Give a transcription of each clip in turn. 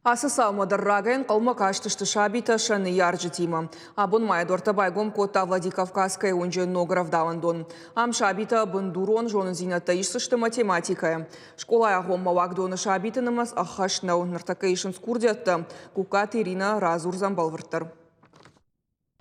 Асыса Мадырраген қалма каштышты шабита шаны яржытима. Абун майдорта байгом кота Владикавказская унже ногров давандон. Ам шабита бандурон жонын зината ишсышты математикая. Школа ягом мавагдоны шабита намаз ахашнау нартакейшн скурдятта. Кукат Ирина разурзам балвыртар.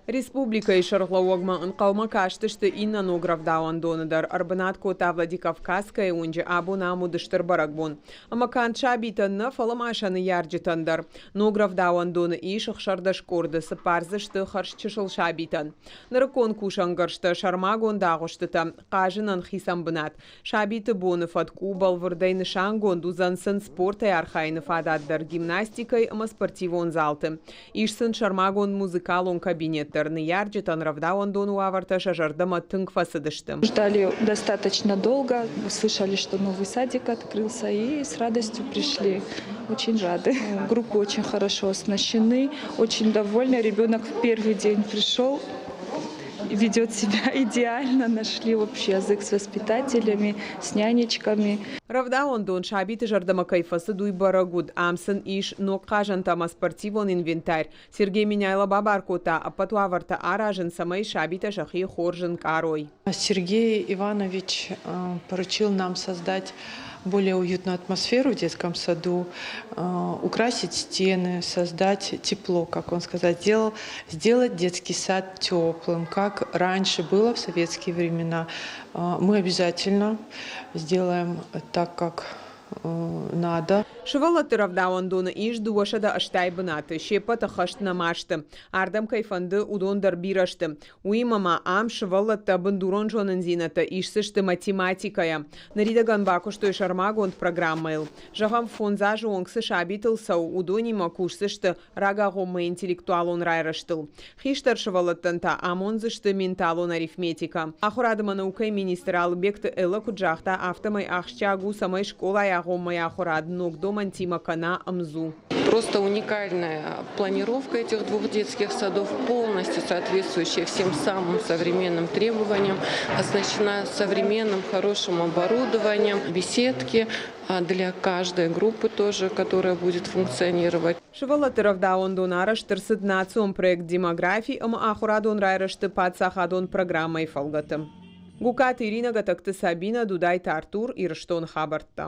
Республика Ишарлауагма қалма каштышты инна ногров давандоныдар. Арбанат кота Владикавказская унже абун амудыштыр барагбон. Амакан шабитанны фаламашаны яржытандар. Ногров давандоны ишық шардаш кордысы парзышты харшчышыл шабитан. Наракон кушангаршты шармагон дағыштыта. Қажынан хисамбынат. Шабиты боны фатку балвырдайны шангон дузансын спортай архайны фададдар гимнастикай ама спортивон залты. Ишсын шармагон музыкалон кабинет. Ждали достаточно долго, услышали, что новый садик открылся, и с радостью пришли. Очень рады. Группы очень хорошо оснащены, очень довольны. Ребенок в первый день пришел, ведет себя идеально, нашли общий язык с воспитателями, с нянечками. Равдауандон шабиты жардама кайфасы дуй барагуд, амсын иш нокажан тама спортивон инвентарь. Сергей Миняйло бабаркота, а патуаварта аражен самой шабита шахи хоржен карой. Сергей Иванович поручил нам создать более уютную атмосферу в детском саду, украсить стены, создать тепло, как он сказал, сделать детский сад теплым, как раньше было в советские времена. Мы обязательно сделаем так, как надо. Шывалаты равдауандоны иш дуашада аштайбынаты, шепата хаштна машты. Ардам кайфанды удондар бирашты. Уимама ам шывалата бандурон жонын зината ишсышты математикая. Наридаган бакуштой шармагонд программайл. Жагам фонзажу онгсы шабитыл сау удонима кушсышты рагагома интеллектуалон райраштыл. Хиштар шывалаттанта амонзышты менталон арифметика. Ахурадыма наукай министр Албекты Элла Куджахта автомай ахщагу самой школа ягома яхурад ногдо Мантима Кана Амзу. Просто уникальная планировка этих двух детских садов, полностью соответствующая всем самым современным требованиям, оснащена современным хорошим оборудованием, беседки для каждой группы тоже, которая будет функционировать. Шывалатыров даондон араштырсыд национ проект демографии, ама ахурадон райрашты падсахадон программой фалгатым. Гукат Ирина Гатакты Сабина Дудайта Артур Ирштон Хабартта.